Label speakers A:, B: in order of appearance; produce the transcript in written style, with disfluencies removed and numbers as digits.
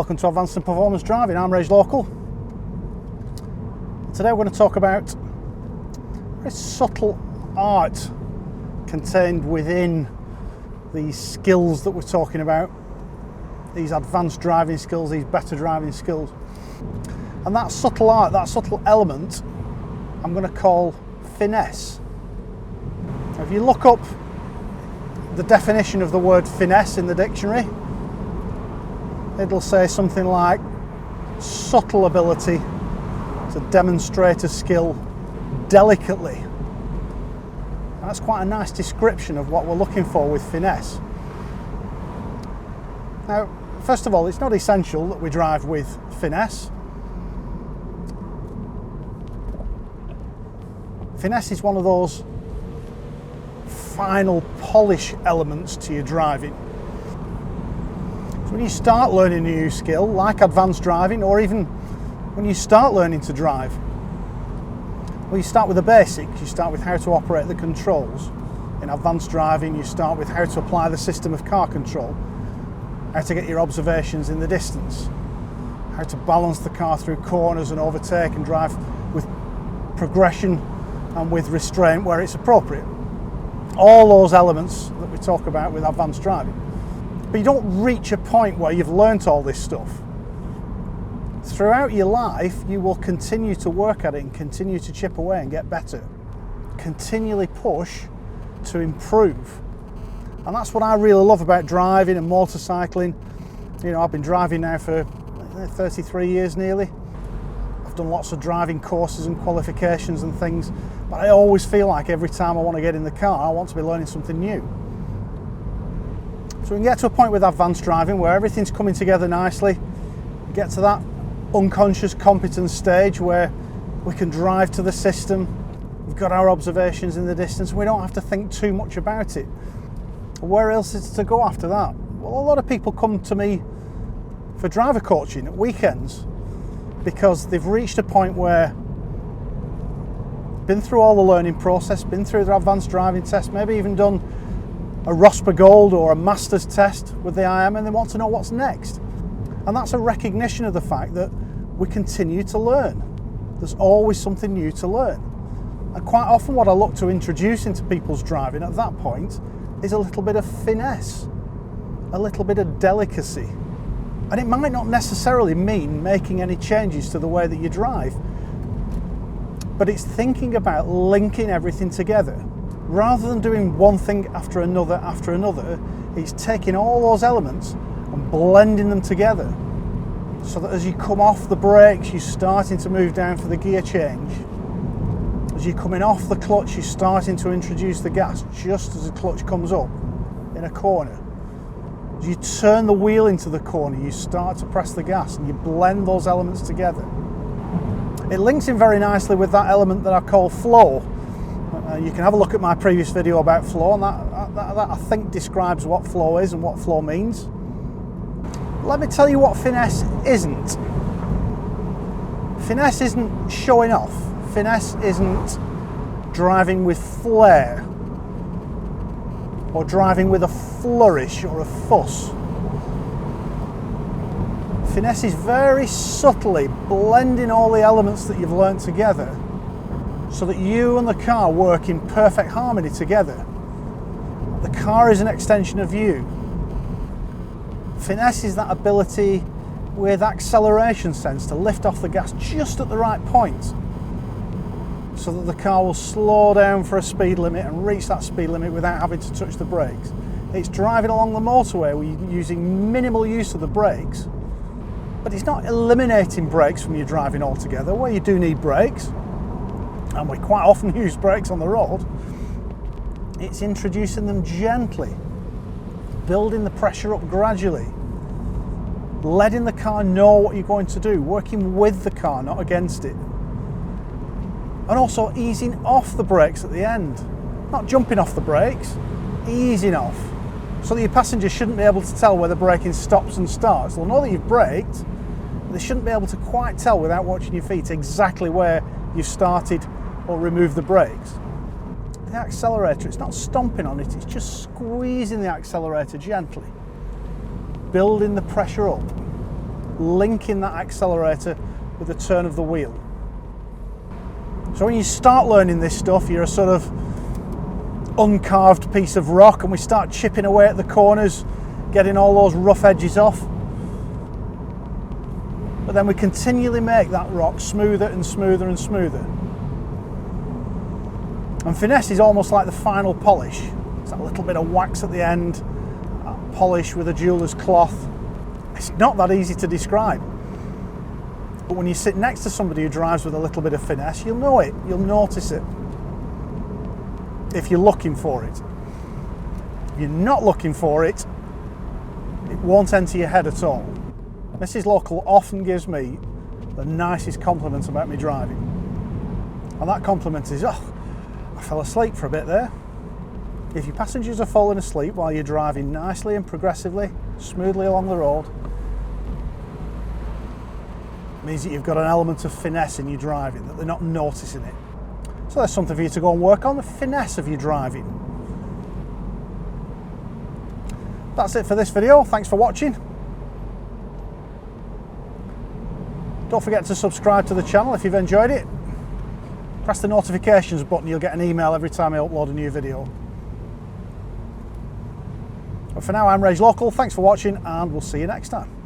A: welcome to Advanced and Performance Driving. I'm Rage Local. Today we're going to talk about a very subtle art contained within these skills that we're talking about, these advanced driving skills, these better driving skills. And that subtle art, that subtle element, I'm going to call finesse. Now, if you look up the definition of the word finesse in the dictionary, it'll say something like subtle ability to demonstrate a skill delicately. And that's quite a nice description of what we're looking for with finesse. Now, first of all, it's not essential that we drive with finesse. Finesse is one of those final polish elements to your driving. So when you start learning a new skill, like advanced driving, or even when you start learning to drive, well, you start with the basics. You start with how to operate the controls. In advanced driving, you start with how to apply the system of car control, how to get your observations in the distance, how to balance the car through corners and overtake and drive with progression and with restraint where it's appropriate. All those elements that we talk about with advanced driving. But you don't reach a point where you've learnt all this stuff. Throughout your life, you will continue to work at it and continue to chip away and get better. Continually push to improve. And that's what I really love about driving and motorcycling. You know, I've been driving now for 33 years nearly. I've done lots of driving courses and qualifications and things, but I always feel like every time I want to get in the car, I want to be learning something new. So we can get to a point with advanced driving where everything's coming together nicely, get to that unconscious competence stage where we can drive to the system, we've got our observations in the distance, and we don't have to think too much about it. Where else is to go after that? Well, a lot of people come to me for driver coaching at weekends because they've reached a point where been through all the learning process, been through their advanced driving test, maybe even done a ROSPA Gold or a Masters test with the IM, and they want to know what's next. And that's a recognition of the fact that we continue to learn. There's always something new to learn. And quite often what I look to introduce into people's driving at that point is a little bit of finesse, a little bit of delicacy. And it might not necessarily mean making any changes to the way that you drive, but it's thinking about linking everything together. Rather than doing one thing after another, it's taking all those elements and blending them together so that as you come off the brakes, you're starting to move down for the gear change. As you're coming off the clutch, you're starting to introduce the gas just as the clutch comes up in a corner. As you turn the wheel into the corner, you start to press the gas and you blend those elements together. It links in very nicely with that element that I call flow. You can have a look at my previous video about flow, and that I think describes what flow is and what flow means. Let me tell you what finesse isn't. Finesse isn't showing off. Finesse isn't driving with flair or driving with a flourish or a fuss. Finesse is very subtly blending all the elements that you've learnt together so that you and the car work in perfect harmony together. The car is an extension of you. Finesse is that ability with acceleration sense to lift off the gas just at the right point so that the car will slow down for a speed limit and reach that speed limit without having to touch the brakes. It's driving along the motorway where you're using minimal use of the brakes, but it's not eliminating brakes from your driving altogether, where you do need brakes, and we quite often use brakes on the road. It's introducing them gently, building the pressure up gradually, letting the car know what you're going to do, working with the car, not against it. And also easing off the brakes at the end. Not jumping off the brakes, easing off. So that your passengers shouldn't be able to tell where the braking stops and starts. They'll know that you've braked, but they shouldn't be able to quite tell without watching your feet exactly where you've started or removed the brakes. The accelerator, it's not stomping on it, it's just squeezing the accelerator gently, building the pressure up, linking that accelerator with the turn of the wheel. So when you start learning this stuff, you're a sort of uncarved piece of rock, and we start chipping away at the corners, getting all those rough edges off. But then we continually make that rock smoother and smoother and smoother. And Finesse is almost like the final polish. It's that little bit of wax at the end, that polish with a jeweller's cloth. It's not that easy to describe. But when you sit next to somebody who drives with a little bit of finesse, you'll know it, you'll notice it. If you're looking for it. If you're not looking for it, it won't enter your head at all. Mrs. Local often gives me the nicest compliments about me driving. And that compliment is, oh, I fell asleep for a bit there. If your passengers are falling asleep while you're driving nicely and progressively, smoothly along the road, it means that you've got an element of finesse in your driving, that they're not noticing it. So there's something for you to go and work on, the finesse of your driving. That's it for this video. Thanks for watching. Don't forget to subscribe to the channel if you've enjoyed it. Press the notifications button, you'll get an email every time I upload a new video. But for now, I'm Rage Local. Thanks for watching, and we'll see you next time.